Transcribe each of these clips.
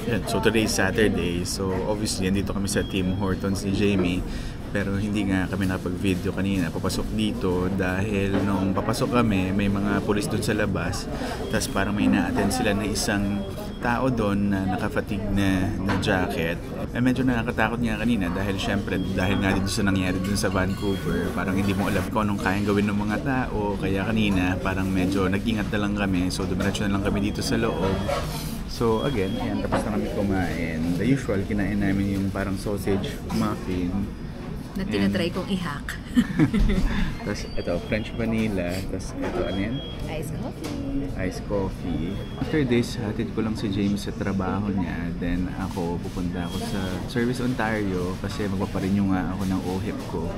Yan. So today is Saturday, so obviously andito kami sa Tim Hortons ni Jamie. Pero hindi nga kami nakapag-video kanina papasok dito dahil nung papasok kami may mga pulis doon sa labas. Tapos parang may na-attend sila na isang tao doon na naka-fatigue na jacket. Eh medyo nakakatakot nga kanina dahil syempre dahil nga dito sa nangyari doon sa Vancouver, parang hindi mo alam kung anong kayang gawin ng mga tao. Kaya kanina parang medyo nag-ingat na lang kami, so dumiretso na lang kami dito sa loob. So again, ayan, tapos na kami kumain. The usual, kinain namin yung parang sausage muffin na tinatry kong i-hack. Tapos ito, French vanilla. Tapos ito, ano yan? Iced coffee. Iced coffee. After this, hatid ko lang si James sa trabaho niya. Then ako, pupunta ako sa Service Ontario kasi magpaparenew nga ako ng OHIP ko.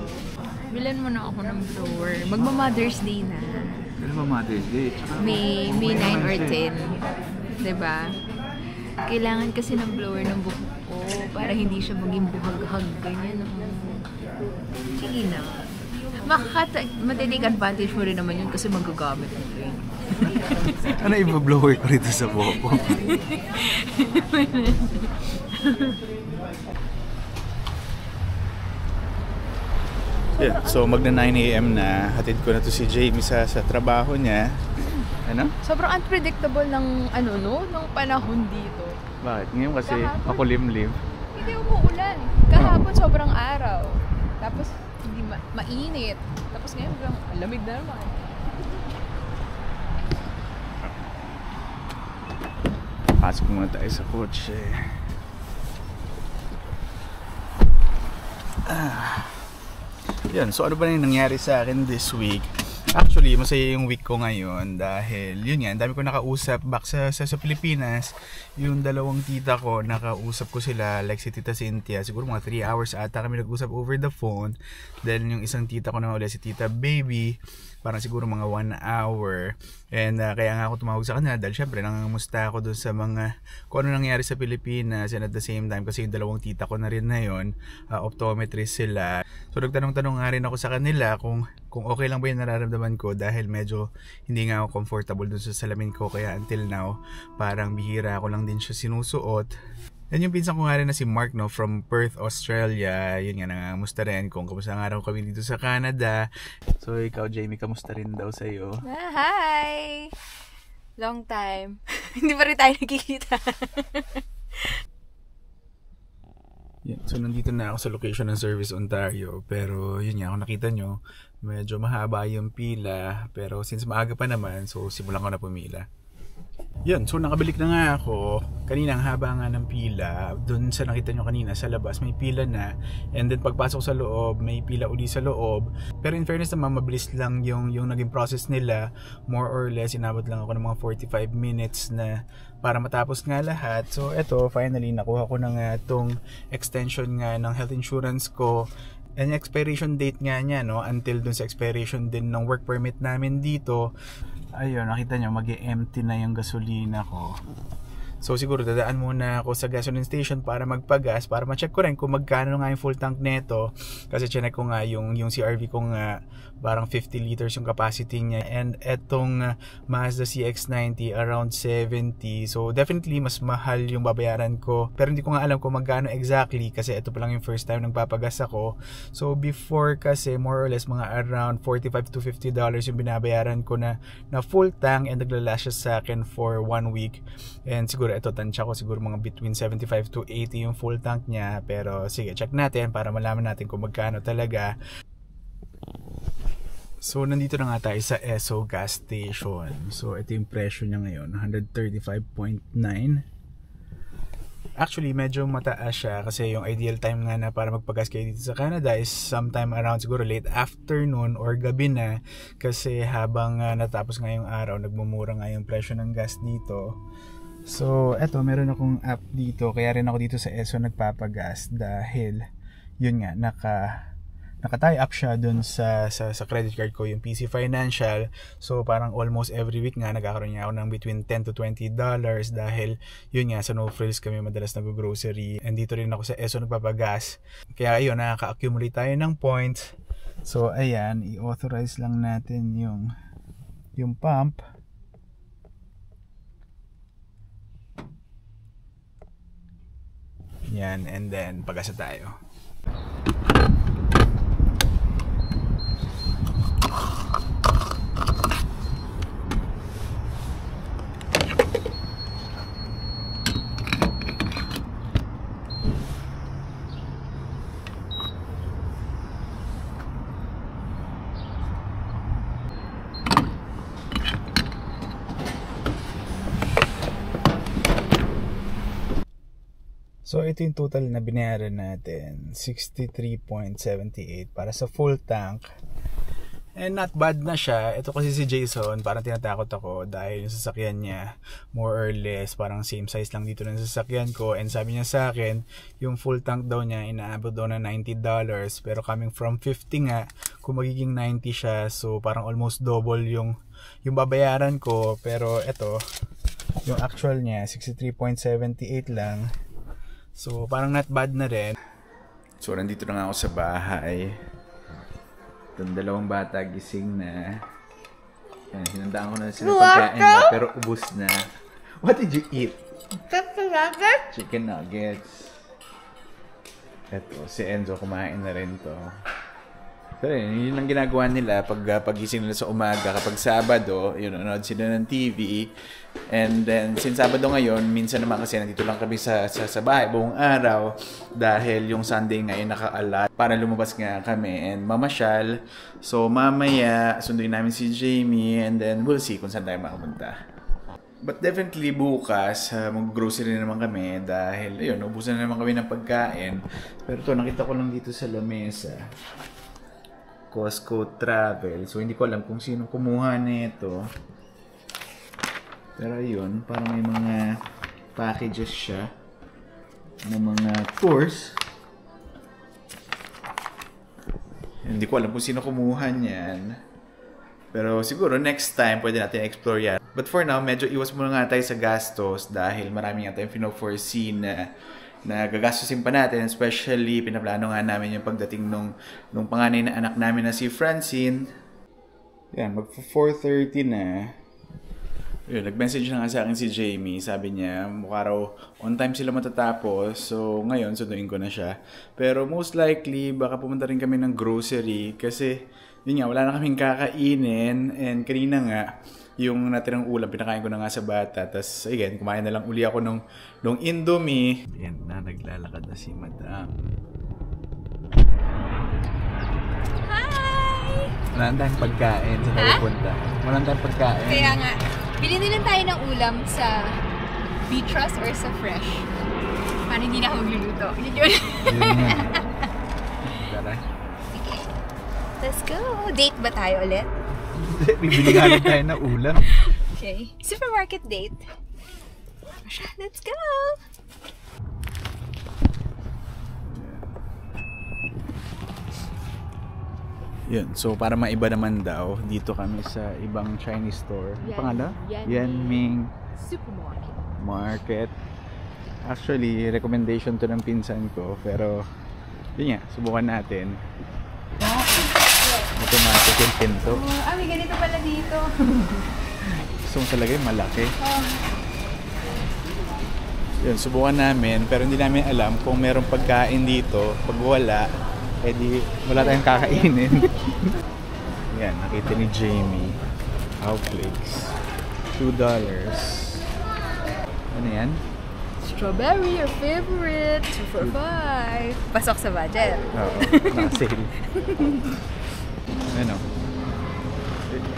Bilan mo na ako ng blower. Magma-Mother's Day na. Ano ba Mother's Day? May 9 or 10. Diba? Kailangan kasi ng blower ng buhok ko para hindi siya maging buhag-hag. Ganyan. Sige na. Matitake advantage mo rin naman yun kasi magagamit mo rin. Ano i-blower ko rito sa buhok ko? Yeah, so magna 9 AM na. Hatid ko na to si Jamie sa trabaho niya. Ano? Sobrang unpredictable ng ng panahon dito. Bakit? Ngayon kasi makulimlim. Hindi umuulan. Kahapon sobrang araw. Tapos hindi mainit. Tapos ngayon biglang lamig na naman. Pasok muna tayo sa kotse. Yan, so ano ba yung nangyari sa akin this week? Actually, masaya yung week ko ngayon dahil yun yan, dami ko nakausap back sa Pilipinas. Yung dalawang tita ko, nakausap ko sila, like si Tita Cynthia, siguro mga 3 hours ata kami nag-usap over the phone. Then yung isang tita ko na ulit, si Tita Baby, parang siguro mga 1 hour. And kaya nga ako tumawag sa kanila dahil syempre nangangamusta ako dun sa mga kung ano nangyari sa Pilipinas. And at the same time, kasi yung dalawang tita ko na rin na yun, optometrist sila. So nagtanong-tanong nga rin ako sa kanila kung okay lang ba yung nararamdaman ko dahil medyo hindi nga ako comfortable dun sa salamin ko, kaya until now parang bihira ako lang din siya sinusuot. Yan yung pinsan ko nga rin na si Mark, no, from Perth, Australia. Yun nga, nangangamusta rin kung kamusta ang araw kami dito sa Canada. So ikaw, Jamie, kamusta rin daw sa'yo? Hi! Long time. Hindi pa rin tayo nakikita. Yeah, so nandito na ako sa location ng Service Ontario, pero yun nga, kung nakita nyo, medyo mahaba yung pila, pero since maaga pa naman, so simulan ko na pumila. Yun, so nakabalik na nga ako. Kanina ang haba nga ng pila. Doon sa nakita nyo kanina sa labas may pila na. And then pagpasok sa loob may pila uli sa loob. Pero in fairness naman, mabilis lang yung naging process nila. More or less inabot lang ako ng mga 45 minutes na para matapos nga lahat. So eto, finally nakuha ko na nga itong extension nga ng health insurance ko. And expiration date nga niya, no, until dun sa expiration din ng work permit namin dito. Ayun, nakita nyo, mag-empty na yung gasolina ko. So siguro dadaan muna ako sa gasoline station para magpagas, para ma-check ko rin kung magkano nga yung full tank neto. Kasi chinek ko nga yung CRV ko nga, parang 50 liters yung capacity niya. And etong Mazda CX-90 around 70. So definitely mas mahal yung babayaran ko. Pero hindi ko nga alam kung magkano exactly kasi ito pa lang yung first time nagpapagas ako. So before kasi more or less mga around $45 to $50 yung binabayaran ko na full tank, and naglalast siya sa akin for 1 week. And siguro ito, tansya ko siguro mga between 75 to 80 yung full tank niya. Pero sige, check natin para malaman natin kung magkano talaga. So nandito na nga tayo sa Esso gas station. So ito yung presyo niya ngayon, 135.9. Actually medyo mataas siya kasi yung ideal time nga na para magpagas kayo dito sa Canada is sometime around siguro late afternoon or gabi na, kasi habang natapos nga yung araw nagmumura nga yung presyo ng gas dito. So eto, meron akong app dito, kaya rin ako dito sa Esso nagpapagas dahil yun nga, naka-tie up siya dun sa credit card ko, yung PC Financial. So parang almost every week nga nagkakaroon niya ako ng between $10 to $20 dahil yun nga, sa No Frills kami madalas nag-grocery, and dito rin ako sa Esso nagpapagas. Kaya ayun, nakaka-accumulate tayo ng points. So ayan, i-authorize lang natin yung pump. Yan, and then pag-asa tayo. So ito yung total na binayaran natin, 63.78 para sa full tank. And not bad na siya. Ito kasi si Jason, parang tinatakot ako dahil yung sasakyan niya more or less parang same size lang dito ng sasakyan ko. And sabi niya sa akin, yung full tank daw niya inaabot daw na $90, pero coming from 50 nga, kung magiging 90 siya, so parang almost double yung babayaran ko. Pero ito, yung actual niya 63.78 lang. So, parang not bad na rin. So, nandito na nga ako sa bahay. Itong dalawang bata gising na. Yan, hinandaan ko na sila pagkain na, pero ubus na. What did you eat? Chicken nuggets? Chicken nuggets. Eto, si Enzo kumain na rin to. Pero yun ang ginagawa nila pagising nila sa umaga. Kapag Sabado, yun, nanood sila ng TV. And then, since Sabado ngayon, minsan naman kasi nandito lang kami sa bahay buong araw. Dahil yung Sunday ngayon naka-alat para lumabas nga kami and mamasyal. So, mamaya, sunduin namin si Jamie and then we'll see kung saan tayo makapunta. But definitely bukas, mag-grocery na naman kami dahil, ayun, ubusan na naman kami ng pagkain. Pero to nakita ko lang dito sa lamesa. Costco Travel. So, hindi ko alam kung sino kumuha nito. Pero ayun, parang may mga packages siya ng mga tours. Hindi ko alam kung sino kumuha niyan. Pero siguro next time pwede natin explore yan. But for now, medyo iwas muna nga tayo sa gastos dahil marami nga tayong pino-foresee na gagastusin pa natin, especially pinaplano nga namin yung pagdating nung panganay na anak namin na si Francine. Yan, mag 4:30 na. Yun, nag-message na nga sa akin si Jamie. Sabi niya, mukha raw on time sila matatapos. So, ngayon, sunduin ko na siya. Pero most likely, baka pumunta rin kami ng grocery kasi, yun nga, wala na kaming kakainin. And kanina nga, yung natirang ulam, pinakain ko na nga sa bata. Tapos, again, kumain na lang uli ako nung Indomie. Yan na, naglalakad na si Madam. Hi! Walang tayong pagkain sa tayo-punta. Walang tayong pagkain. Kaya nga, bilhin din lang tayo ng ulam sa Beatrice or sa Fresh. Paano hindi na ako magluluto? Yun yun. Tara. Okay. Let's go! Date ba tayo ulit? Bibili nga lang tayo ng ulam. Okay. Supermarket date. Let's go! Yun, so para maiba naman daw, dito kami sa ibang Chinese store. Ang pangalan? Yanming Supermarket. Market. Actually, recommendation to ng pinsan ko, pero yun nga, subukan natin. Automatic yung pinto. May ganito pala dito. Gusto mo talaga yung malaki. Yun, subukan namin, pero hindi namin alam kung merong pagkain dito. Pag wala, edi wala tayong kakainin. Yan, nakita ni Jamie. Cowflakes. $2. Ano yan? Strawberry, your favorite. 2 for 5. Pasok sa budget. Oo, naka-sale. Ano?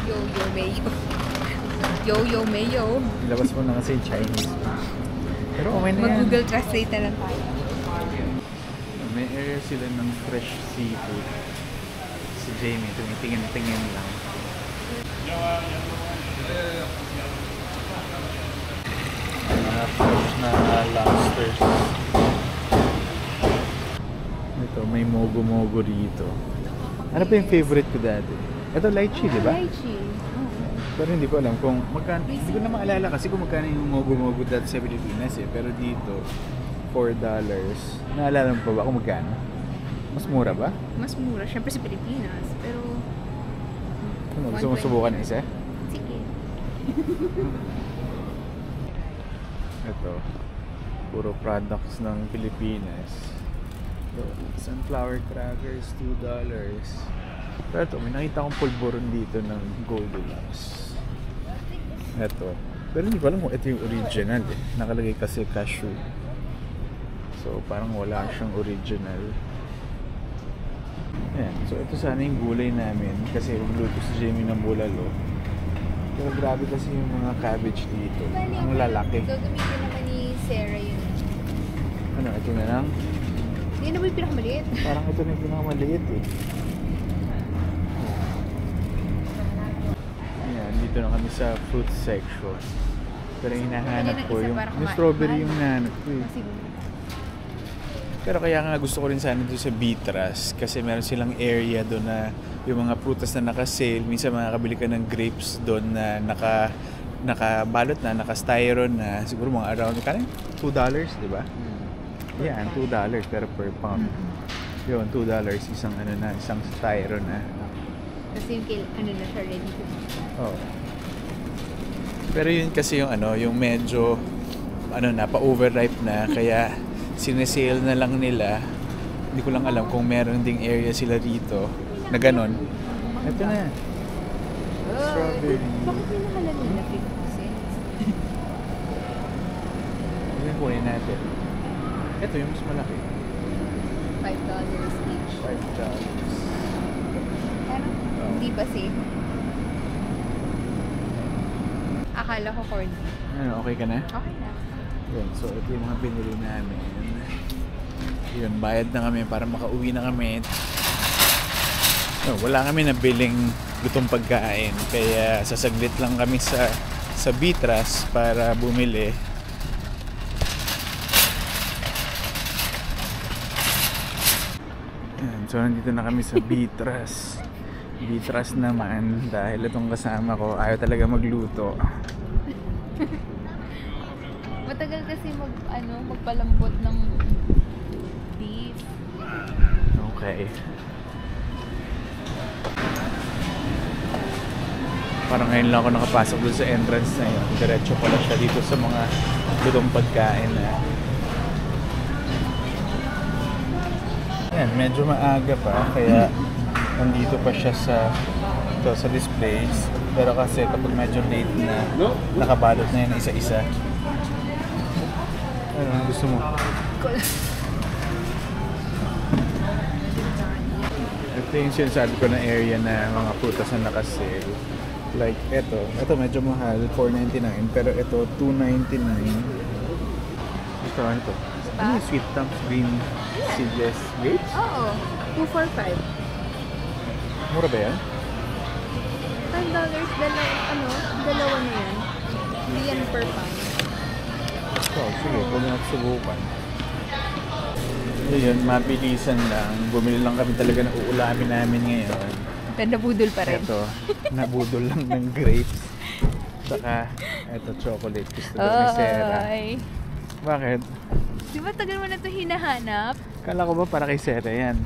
Yo-yo mayo. Yo-yo mayo. Ilabas mo na kasi Chinese. Pero okay na yan. Mag-Google Translate na lang tayo. May area sila ng fresh seafood. Si Jamie, tumitingin-tingin lang. Mga fresh na lobsters. Ito, may mogo-mogo dito. Ano pa yung favorite ko dati? Ito, lychee, di ba? Lychee. Pero hindi ko alam kung magkano. Hindi ko na maalala kasi kung magkano yung mogo-mogo dati sa Pilipinas eh. Pero dito, $4. Naalala mo pa ba kung magkano? Mas mura ba? Mas mura. Siyempre sa Pilipinas. Pero... Ano, gusto mo subukan isa? Sige. Ito. Puro products ng Pilipinas. So, sunflower crackers, $2. Pero ito, may nakita akong pulburon dito ng Goldilocks. Ito. Pero hindi ko alam kung ito yung original eh. Nakalagay kasi cashew. So, parang wala siyang original. Ayan. So, ito sana yung gulay namin. Kasi magluto si Jamie ng bulalo. Pero grabe kasi yung mga cabbage dito. Ang lalaki. Gagamitin naman ni Sarah yun. Ano, ito na lang? Hindi na ba yung pinakamaliit? Parang ito na yung pinakamaliit eh. Ayan, dito na kami sa fruit section. Pero yung hinahanap ko yung strawberry yung hinahanap ko eh. Pero kaya nga gusto ko rin sana doon sa Beatras kasi meron silang area doon na yung mga prutas na naka-sale. Minsan makakabili ka ng grapes doon na nakabalot na, naka-styron na. Siguro mga around, $2, di ba? Yan, $2 pero per pound. Yun, $2 isang styron na. Kasi yung na siya ready to eat. Oh. Pero yun kasi yung yung medyo pa-overripe na kaya sinesale na lang nila. Hindi ko lang alam kung meron ding area sila dito na ganon. Ito na. Strawberry. Bakit may nakalagay na 50 cents? Yan kunin natin. Ito yung mas malaki. $5 each. $5. Pero hindi pa safe. Akala ko corn. Okay ka na? Okay na. Yun, so ito yung mga binili namin. Yun, bayad na kami para makauwi na kami. No, wala kami nabiling lutong pagkain. Kaya sasaglit lang kami sa Beatras para bumili. Yan, so nandito na kami sa Beatras. Beatras naman dahil itong kasama ko ayaw talaga magluto. Matagal kasi magpalambot ng beef. Okay. Parang ngayon lang ako nakapasok doon sa entrance na yun. Diretso pala siya dito sa mga lutong pagkain na. Yan, medyo maaga pa kaya nandito pa siya sa displays. Pero kasi kapag medyo late na, nakabalot na yun isa-isa. Ano gusto mo? Ito yung sinasabi ko na area na mga prutas na nakasale. Like ito medyo mahal, $4.99. Pero ito, $2.99. Ito, ano ito? Ano yung sweet thumbs, green seedless grapes? Oo, $2.45. Mura ba yan? $10, dalawa na yan. Hindi yan per pound. So, sige, kung natin subukan. Ayun, mabilisan lang. Bumili lang kami talaga ng uulamin namin ngayon. Pero nabudol pa rin. Ito, nabudol lang ng grapes. Saka, ito, chocolate. Gusto daw ni Sarah. Bakit? Di ba tagal mo na ito hinahanap? Kala ko ba para kay Sarah yan?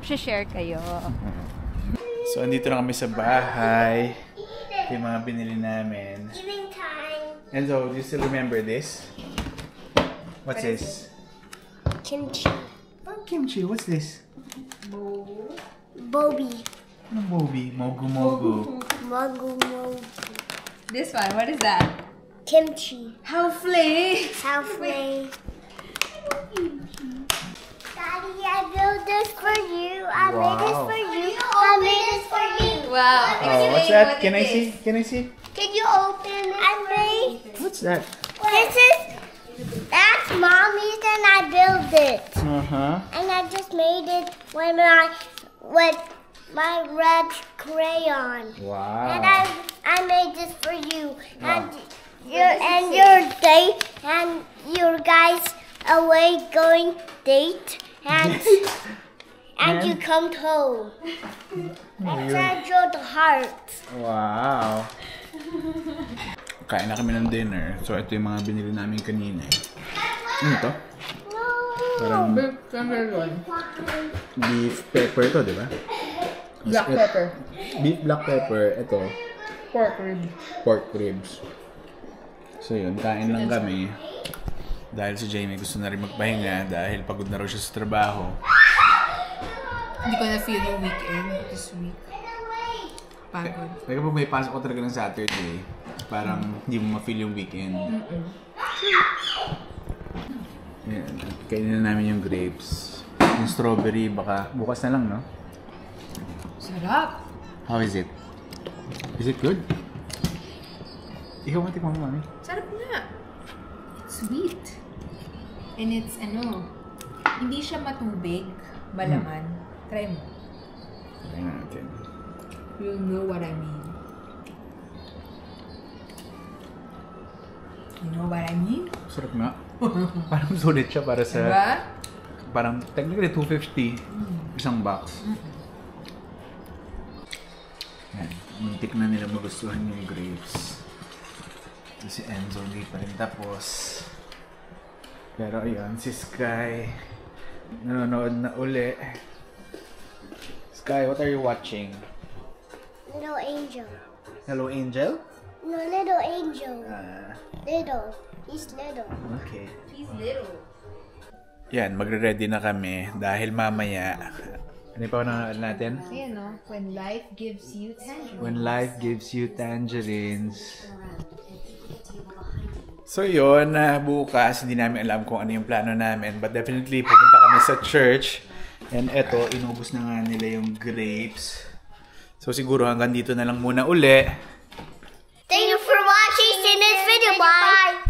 Share kayo. So, andito na kami sa bahay. Yung mga binili namin. And so, do you still remember this? What's this? Kimchi. Oh, kimchi. What's this? Bobi. Anong Bobi? Mogu Mogu. Mogu Mogu. This one, what is that? Kimchi. Hopefully. Halfway. Daddy, I built this for you. I made this for you. I made this for you. Wow. Oh, what's that? Can I see? Can I see? Can you open it? I made. What's that? That's mommy's and I built it. Uh-huh. And I just made it with my red crayon. Wow. And I made this for you. And your date and your guys away going date and you come home. And I drew the heart. Wow. Kain na kami ng dinner. So, ito yung mga binili namin kanina. Ano to? Parang beef pepper to, di ba? Black pepper. Beef black pepper. Ito, Pork rib. pork ribs. So yun, kain lang kami. Dahil si Jamie gusto na rin magpahinga dahil pagod na raw siya sa trabaho. Hindi ko na-feel yung weekend this week. Pagod. Kaya pag may pasok ko talaga ng Saturday, parang hindi mo ma-feel yung weekend. Yan. Kainin na namin yung grapes. Yung strawberry, baka bukas na lang, no? Sarap! How is it? Is it good? Ikaw matikman mo, mami. Sarap na! Sweet! And it's hindi siya matubig, malaman. Try mo. Try natin. You'll know what I mean. You know what I mean? Sarap nga. Parang sulit siya para sa... Diba? Parang technically $250 isang box. Yan. Muntik na nila magustuhan yung grapes. Si Enzo hindi pa rin tapos. Pero ayun, si Sky nanonood na uli. Sky, what are you watching? Little angel. Hello, Angel? No, little angel. Little. He's little. Okay. He's little. Yan, magre-ready na kami dahil mamaya. Ano pa nanonood natin? Ayan o, When Life Gives You Tangerines. When Life Gives You Tangerines. So yun, bukas, hindi namin alam kung ano yung plano namin. But definitely, pupunta kami sa church. And eto, inubos na nga nila yung grapes. So siguro hanggang dito na lang muna uli. Thank you for watching this video. Bye.